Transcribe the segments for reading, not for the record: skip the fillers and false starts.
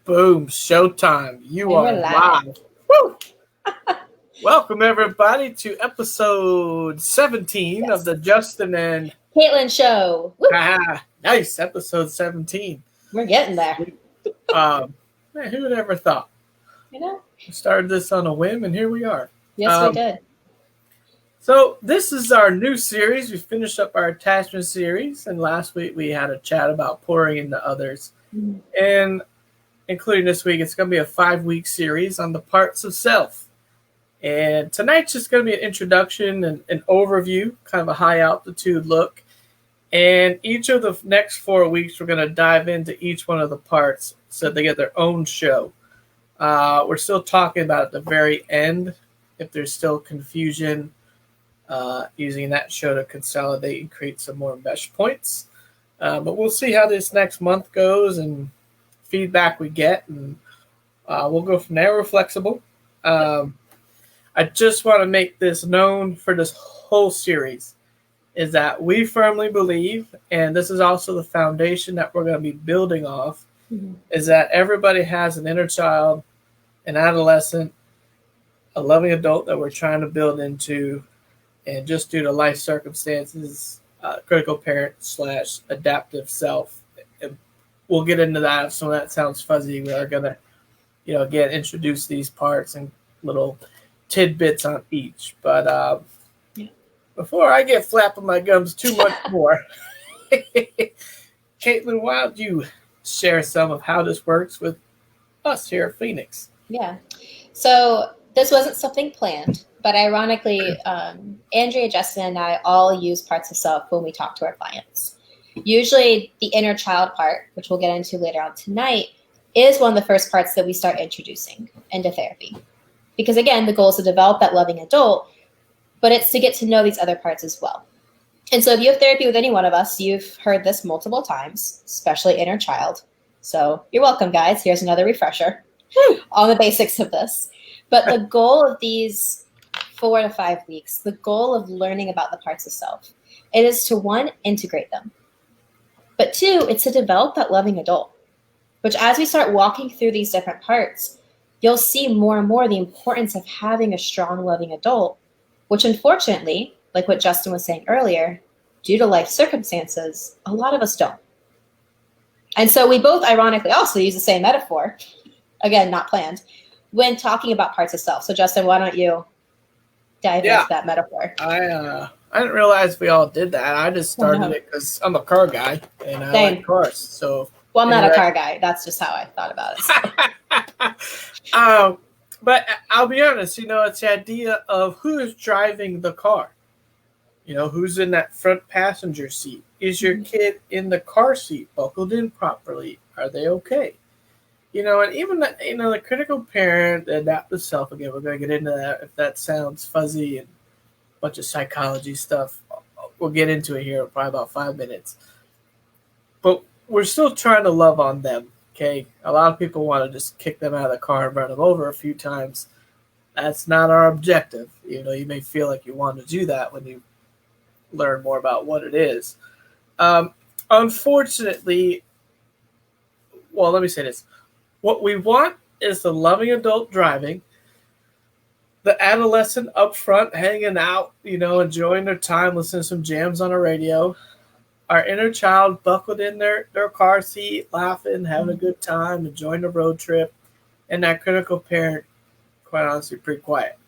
Boom, showtime. You And we're are live. live. Woo! Welcome, everybody, to episode 17 of Yes. the Justin and Caitlin show. Woo! nice episode 17. We're getting there. Sweet. Man, who would ever thought? You know? We started this on a whim, and here we are. Yes, we did. So, this is our new series. We finished up our attachment series, and last week we had a chat about pouring into others. Mhm. And including this week, it's going to be a 5-week series on the parts of self. And tonight's just going to be an introduction and an overview, kind of a high altitude look. And each of the next 4 weeks, we're going to dive into each one of the parts so they get their own show. We're still talking about at the very end, if there's still confusion, using that show to consolidate and create some more mesh points. But we'll see how this next month goes and feedback we get, and we'll go from there. We're flexible. I just want to make this known for this whole series is that we firmly believe, and this is also the foundation that we're going to be building off, is that everybody has an inner child, an adolescent, a loving adult that we're trying to build into, and just due to life circumstances, critical parent / adaptive self. And we'll get into that if some of that sounds fuzzy. We are going to, again, introduce these parts and little tidbits on each. But before I get flapping my gums too much more, Caitlin, why don't you share some of how this works with us here at Phoenix? Yeah. So this wasn't something planned, but ironically, Andrea, Justin, and I all use parts of self when we talk to our clients. Usually the inner child part, which we'll get into later on tonight, is one of the first parts that we start introducing into therapy. Because again, the goal is to develop that loving adult, but it's to get to know these other parts as well. And so if you have therapy with any one of us, you've heard this multiple times, especially inner child. So you're welcome, guys. Here's another refresher on the basics of this. But the goal of these 4 to 5 weeks, the goal of learning about the parts of self, it is to, 1, integrate them. But 2, it's to develop that loving adult, which as we start walking through these different parts, you'll see more and more the importance of having a strong, loving adult, which unfortunately, like what Justin was saying earlier, due to life circumstances, a lot of us don't. And so we both ironically also use the same metaphor, again, not planned, when talking about parts of self. So Justin, why don't you dive into that metaphor? I didn't realize we all did that. I just started it because I'm a car guy and I like cars. So well, I'm not a car guy. That's just how I thought about it. So. But I'll be honest, it's the idea of who is driving the car. Who's in that front passenger seat? Is your kid in the car seat buckled in properly? Are they okay? And even the critical parent, the adaptive self, again, we're going to get into that if that sounds fuzzy and a bunch of psychology stuff. We'll get into it here in probably about 5 minutes. But we're still trying to love on them. Okay, a lot of people want to just kick them out of the car and run them over a few times. That's not our objective. You may feel like you want to do that when you learn more about what it is. Unfortunately, well, let me say this. What we want is the loving adult driving, the adolescent up front hanging out, enjoying their time, listening to some jams on the radio. Our inner child buckled in their car seat, laughing, having a good time, enjoying the road trip, and that critical parent, quite honestly, pretty quiet.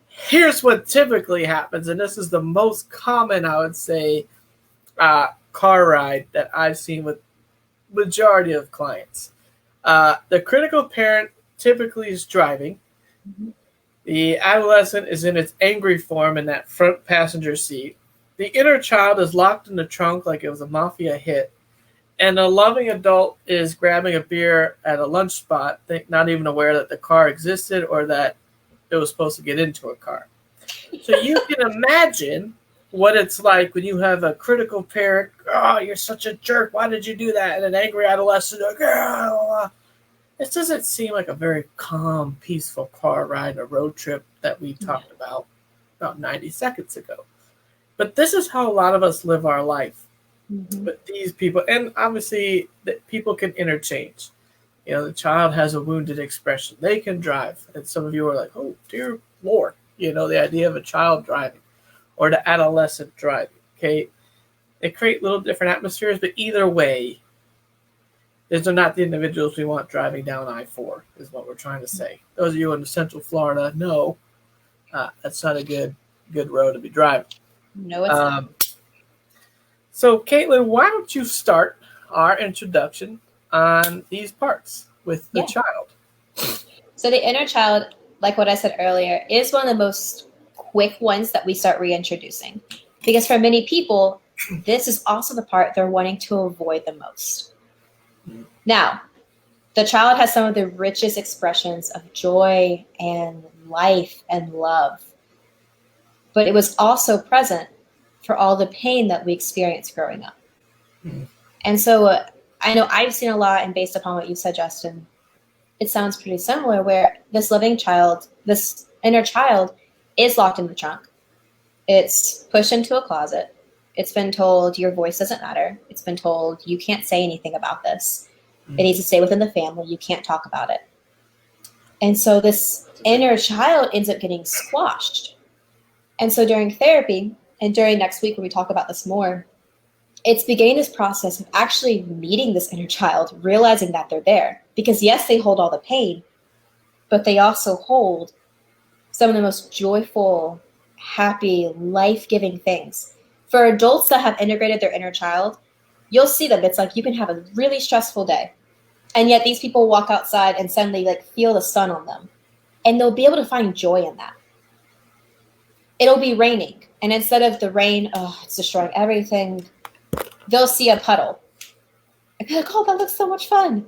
Here's what typically happens, and this is the most common, I would say, car ride that I've seen with majority of clients. The critical parent typically is driving. The adolescent is in its angry form in that front passenger seat. The inner child is locked in the trunk like it was a mafia hit. And the loving adult is grabbing a beer at a lunch spot, not even aware that the car existed or that it was supposed to get into a car. So you can imagine what it's like when you have a critical parent, oh, you're such a jerk, why did you do that? And an angry adolescent, like, oh. This doesn't seem like a very calm, peaceful car ride, a road trip that we talked about 90 seconds ago. But this is how a lot of us live our life. Mm-hmm. But these people, and obviously, that people can interchange. The child has a wounded expression. They can drive. And some of you are like, oh, dear Lord. The idea of a child driving or the adolescent driving. Okay. They create little different atmospheres, but either way, these are not the individuals we want driving down I-4, is what we're trying to say. Those of you in Central Florida know that's not a good road to be driving. No, it's not. So, Caitlin, why don't you start our introduction on these parts with the child? So the inner child, like what I said earlier, is one of the most quick ones that we start reintroducing. Because for many people, this is also the part they're wanting to avoid the most. Now, the child has some of the richest expressions of joy and life and love. But it was also present for all the pain that we experienced growing up. And so I know I've seen a lot, and based upon what you said, Justin, it sounds pretty similar, where this living child, this inner child, is locked in the trunk. It's pushed into a closet. It's been told your voice doesn't matter. It's been told you can't say anything about this. It needs to stay within the family. You can't talk about it. And so this inner child ends up getting squashed. And so during therapy, and during next week when we talk about this more, it's beginning this process of actually meeting this inner child, realizing that they're there. Because yes, they hold all the pain, but they also hold some of the most joyful, happy, life-giving things. For adults that have integrated their inner child, you'll see them. It's like you can have a really stressful day, and yet these people walk outside and suddenly feel the sun on them, and they'll be able to find joy in that. It'll be raining, and instead of the rain, it's destroying everything, they'll see a puddle and be like, oh, that looks so much fun.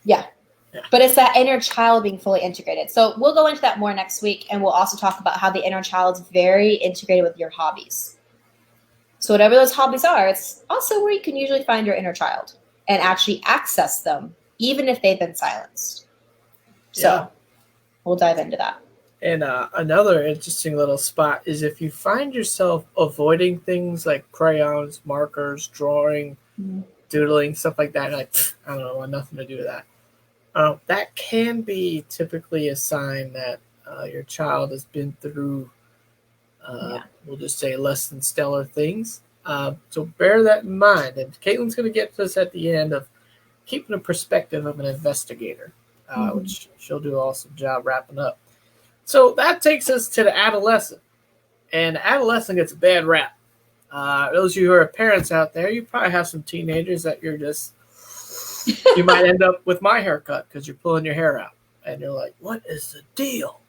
Yeah. But it's that inner child being fully integrated. So we'll go into that more next week, and we'll also talk about how the inner child's very integrated with your hobbies. So whatever those hobbies are, it's also where you can usually find your inner child and actually access them, even if they've been silenced. So we'll dive into that. And another interesting little spot is if you find yourself avoiding things like crayons, markers, drawing, doodling, stuff like that, like, I don't know, I want nothing to do with that. That can be typically a sign that your child has been through, we'll just say, less than stellar things. So bear that in mind. And Caitlin's going to get to this at the end of keeping a perspective of an investigator, which she'll do an awesome job wrapping up. So that takes us to the adolescent. And adolescent gets a bad rap. Those of you who are parents out there, you probably have some teenagers that you're just, you might end up with my haircut because you're pulling your hair out. And you're like, what is the deal?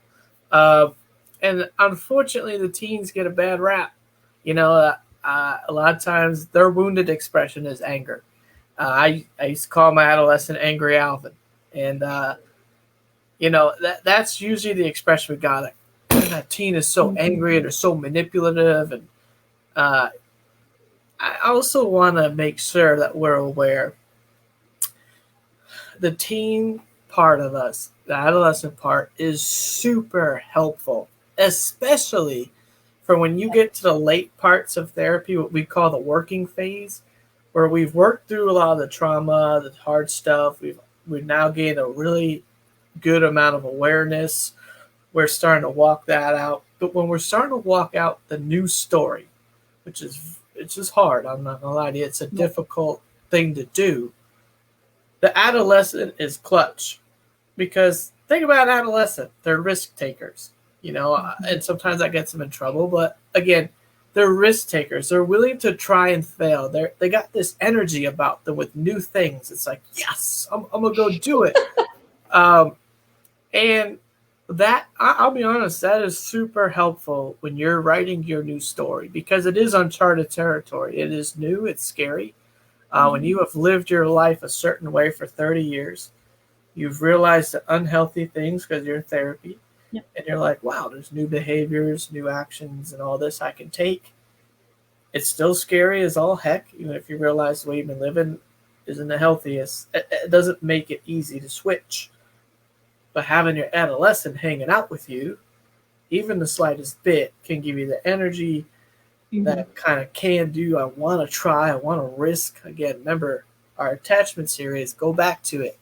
And unfortunately, the teens get a bad rap. A lot of times their wounded expression is anger. I used to call my adolescent Angry Alvin. And, that's usually the expression we got. Like, that teen is so angry and they're so manipulative. And I also want to make sure that we're aware the teen part of us, the adolescent part, is super helpful, especially for when you get to the late parts of therapy, what we call the working phase, where we've worked through a lot of the trauma, the hard stuff. We've now gained a really good amount of awareness. We're starting to walk that out. But when we're starting to walk out the new story, which is, it's just hard, I'm not going to lie to you, it's a difficult thing to do. The adolescent is clutch, because think about an adolescent. They're risk takers, and sometimes that gets them in trouble. But again, they're risk takers. They're willing to try and fail. They got this energy about them with new things. It's like, yes, I'm going to go do it. And that, I'll be honest, that is super helpful when you're writing your new story, because it is uncharted territory. It is new. It's scary. When you have lived your life a certain way for 30 years, you've realized the unhealthy things because you're in therapy. Yep. And you're like, wow, there's new behaviors, new actions, and all this I can take. It's still scary as all heck, even if you realize the way you've been living isn't the healthiest. It doesn't make it easy to switch. But having your adolescent hanging out with you, even the slightest bit, can give you the energy that kind of can do. I want to try. I want to risk. Again, remember our attachment series. Go back to it.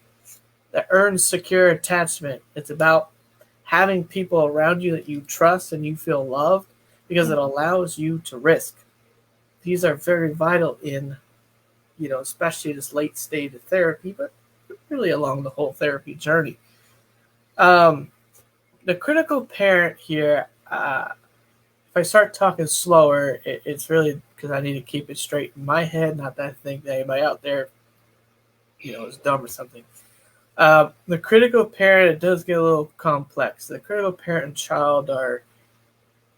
The earned secure attachment. It's about having people around you that you trust and you feel loved because it allows you to risk. These are very vital in, especially this late stage of therapy, but really along the whole therapy journey. The critical parent here, if I start talking slower, it's really because I need to keep it straight in my head, not that I think that anybody out there, is dumb or something. The critical parent, it does get a little complex. The critical parent and child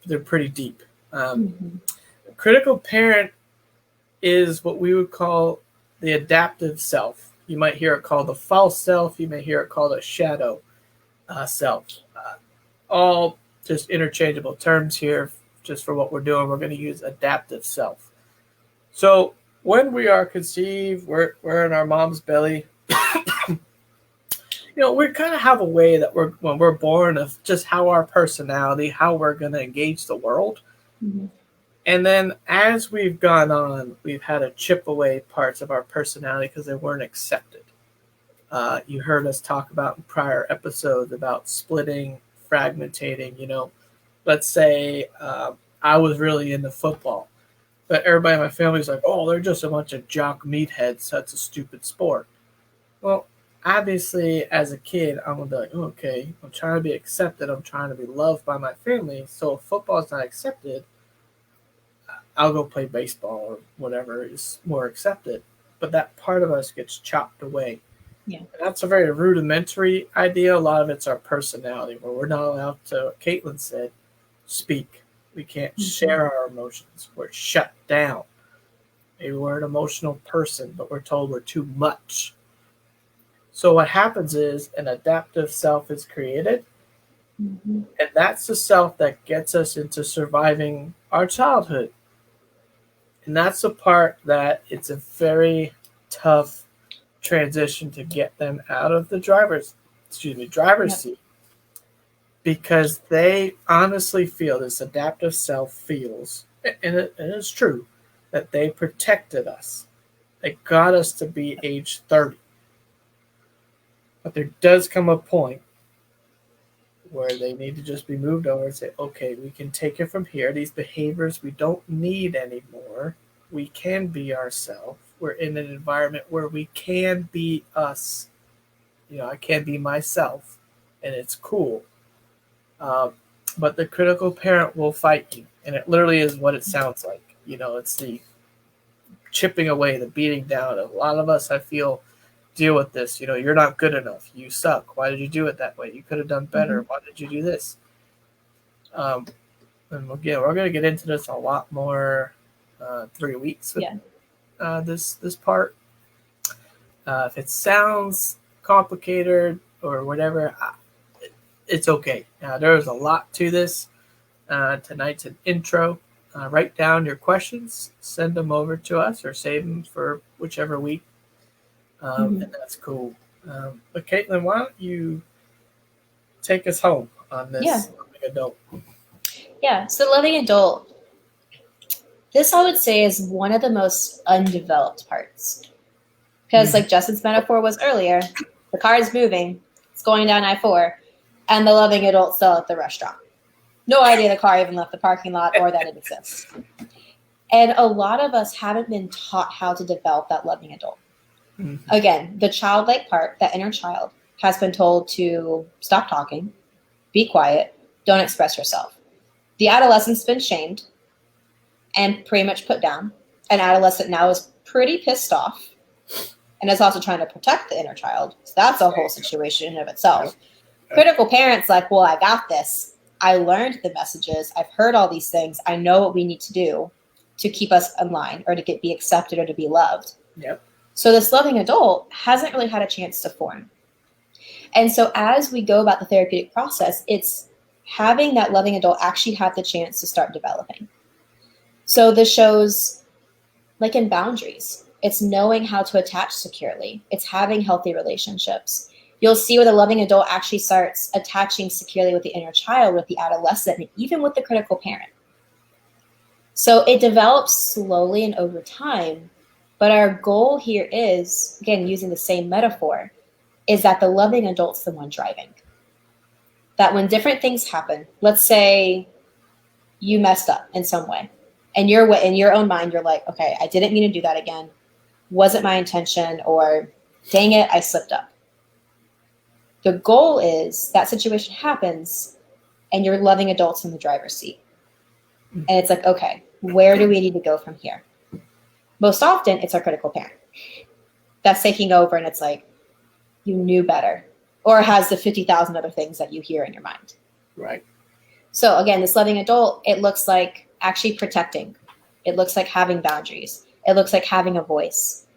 they're pretty deep. The critical parent is what we would call the adaptive self. You might hear it called the false self. You may hear it called a shadow self. All just interchangeable terms here. Just for what we're doing, we're going to use adaptive self. So when we are conceived, we're in our mom's belly. We kind of have a way that when we're born of just how our personality, how we're going to engage the world. And then as we've gone on, we've had to chip away parts of our personality because they weren't accepted. You heard us talk about in prior episodes about splitting, fragmentating. Let's say I was really into football, but everybody in my family's like, oh, they're just a bunch of jock meatheads. That's a stupid sport. Well, obviously, as a kid, I'm going to be like, okay, I'm trying to be accepted. I'm trying to be loved by my family. So if football is not accepted, I'll go play baseball or whatever is more accepted. But that part of us gets chopped away. Yeah. And that's a very rudimentary idea. A lot of it's our personality, where we're not allowed to, Caitlin said, speak. We can't share our emotions. We're shut down. Maybe we're an emotional person, but we're told we're too much. So what happens is an adaptive self is created, and that's the self that gets us into surviving our childhood. And that's the part that it's a very tough transition to get them out of the driver's seat, because they honestly feel, this adaptive self feels, and it is true, that they protected us. They got us to be age 30. But there does come a point where they need to just be moved over and say, okay, we can take it from here. These behaviors we don't need anymore. We can be ourselves. We're in an environment where we can be us. I can be myself, and it's cool. But the critical parent will fight you, and it literally is what it sounds like. It's the chipping away, the beating down. A lot of us, I feel, deal with this. You're not good enough. You suck. Why did you do it that way? You could have done better. Why did you do this? And again, we're going to get into this a lot more 3 weeks with this part. If it sounds complicated or whatever, it's okay. There's a lot to this. Tonight's an intro. Write down your questions, send them over to us, or save them for whichever week. And that's cool. But Caitlin, why don't you take us home on this loving adult? Yeah, so loving adult, this I would say is one of the most undeveloped parts. Because like Justin's metaphor was earlier, the car is moving, it's going down I-4, and the loving adult still at the restaurant. No idea the car even left the parking lot or that it exists. And a lot of us haven't been taught how to develop that loving adult. Again, the childlike part, that inner child, has been told to stop talking, be quiet, don't express yourself. The adolescent's been shamed and pretty much put down. An adolescent now is pretty pissed off and is also trying to protect the inner child. So that's a whole situation in and of itself. Critical parents like, well, I got this. I learned the messages. I've heard all these things. I know what we need to do to keep us in line or to be accepted or to be loved. Yep. So this loving adult hasn't really had a chance to form. And so as we go about the therapeutic process, it's having that loving adult actually have the chance to start developing. So this shows, like in boundaries, it's knowing how to attach securely. It's having healthy relationships. You'll see where the loving adult actually starts attaching securely with the inner child, with the adolescent, and even with the critical parent. So it develops slowly and over time. But our goal here is, again, using the same metaphor, is that the loving adult's the one driving. That when different things happen, let's say you messed up in some way, and you're in your own mind, you're like, okay, I didn't mean to do that again. Wasn't my intention, or dang it, I slipped up. The goal is that situation happens and your loving adult's in the driver's seat. And it's like, okay, where do we need to go from here? Most often it's our critical parent that's taking over, and it's like, you knew better, or has the 50,000 other things that you hear in your mind. Right. So again, this loving adult, it looks like actually protecting. It looks like having boundaries. It looks like having a voice.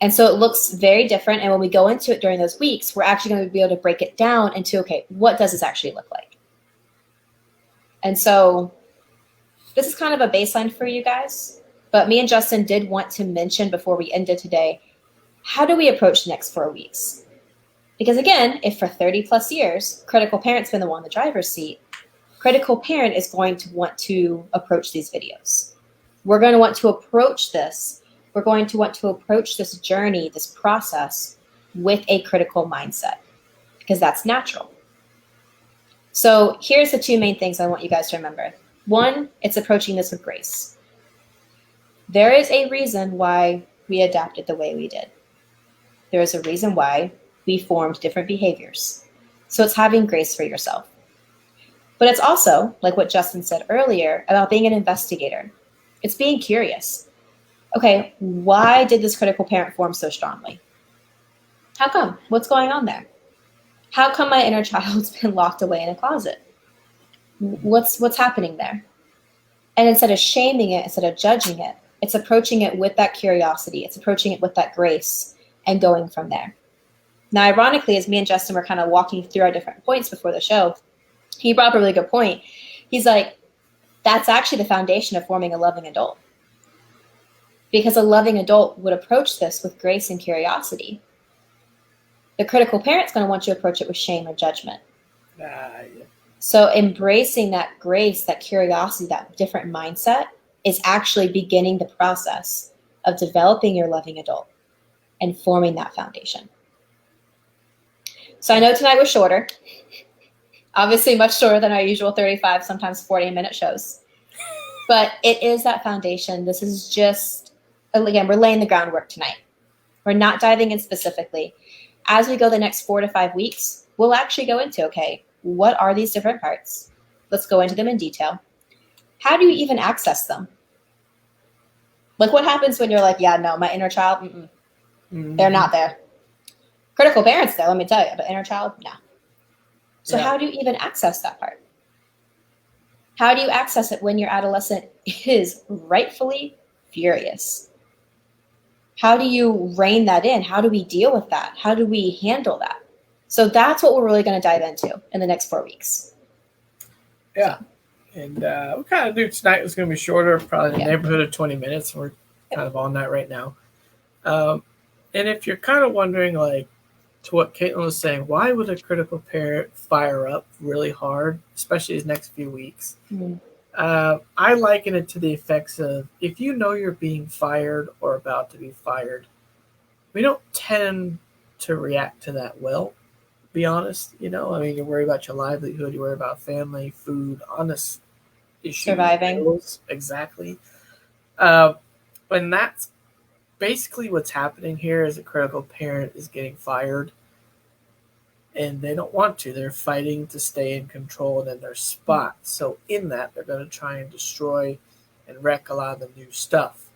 And so it looks very different. And when we go into it during those weeks, we're actually going to be able to break it down into, okay, what does this actually look like? And so this is kind of a baseline for you guys. But me and Justin did want to mention before we ended today, how do we approach the next 4 weeks? Because again, if for 30 plus years, critical parent's been the one in the driver's seat, critical parent is going to want to approach these videos. We're going to want to approach this. We're going to want to approach this journey, this process, with a critical mindset, because that's natural. So here's the 2 main things I want you guys to remember. 1, it's approaching this with grace. There is a reason why we adapted the way we did. There is a reason why we formed different behaviors. So it's having grace for yourself. But it's also, like what Justin said earlier, about being an investigator. It's being curious. Okay, why did this critical parent form so strongly? How come? What's going on there? How come my inner child's been locked away in a closet? What's happening there? And instead of shaming it, instead of judging it, it's approaching it with that curiosity. It's approaching it with that grace and going from there. Now, ironically, as me and Justin were kind of walking through our different points before the show, he brought up a really good point. He's like, that's actually the foundation of forming a loving adult. Because a loving adult would approach this with grace and curiosity. The critical parent's going to want you to approach it with shame or judgment. Yeah. So embracing that grace, that curiosity, that different mindset is actually beginning the process of developing your loving adult and forming that foundation. So I know tonight was shorter, obviously much shorter than our usual 35, sometimes 40-minute shows. But it is that foundation. This is just, again, we're laying the groundwork tonight. We're not diving in specifically. As we go the next 4 to 5 weeks, we'll actually go into, okay, what are these different parts? Let's go into them in detail. How do you even access them? Like, what happens when you're like, yeah, no, my inner child, they're not there. Critical parents, though, let me tell you, but inner child, no. So how do you even access that part? How do you access it when your adolescent is rightfully furious? How do you rein that in? How do we deal with that? How do we handle that? So that's what we're really going to dive into in the next 4 weeks. Yeah. And we kind of knew tonight was going to be shorter, probably in the neighborhood of 20 minutes. We're kind of on that right now. And if you're kind of wondering, like, to what Caitlin was saying, why would a critical parent fire up really hard, especially these next few weeks? I liken it to the effects of, if you know you're being fired or about to be fired, we don't tend to react to that well, be honest. You know, I mean, you worry about your livelihood, you worry about family, food, honest issues. Surviving. Bills, exactly. And that's basically what's happening here is a critical parent is getting fired. And they don't want to. They're fighting to stay in control and in their spot. So in that, they're going to try and destroy and wreck a lot of the new stuff.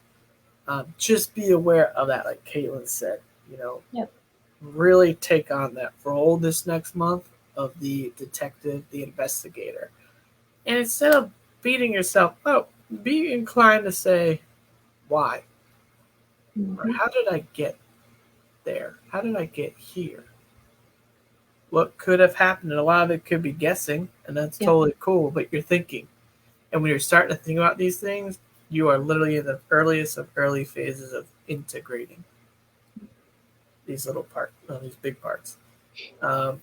Just be aware of that, like Caitlin said. You know, really take on that role this next month of the detective, the investigator. And instead of beating yourself up, be inclined to say, why? Or how did I get there? How did I get here? What could have happened? And a lot of it could be guessing, and that's totally cool, but you're thinking. And when you're starting to think about these things, you are literally in the earliest of early phases of integrating these little parts, these big parts. So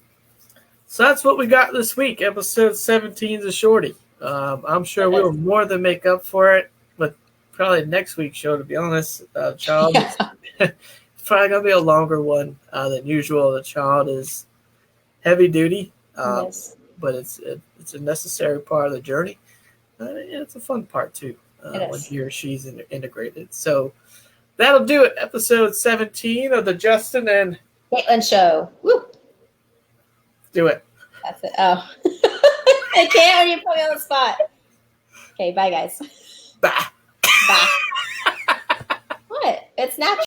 that's what we got this week. Episode 17 is a shorty. I'm sure we will more than make up for it, but probably next week's show, to be honest. Child is it's probably going to be a longer one than usual. The child is heavy duty, Yes. but it's a necessary part of the journey. And it's a fun part, too, when he or she's integrated. So that'll do it. Episode 17 of the Justin and Caitlin show. Woo! Do it. That's it. Oh. I can't when you put me on the spot. Okay, bye, guys. Bye. Bye. What? It's natural.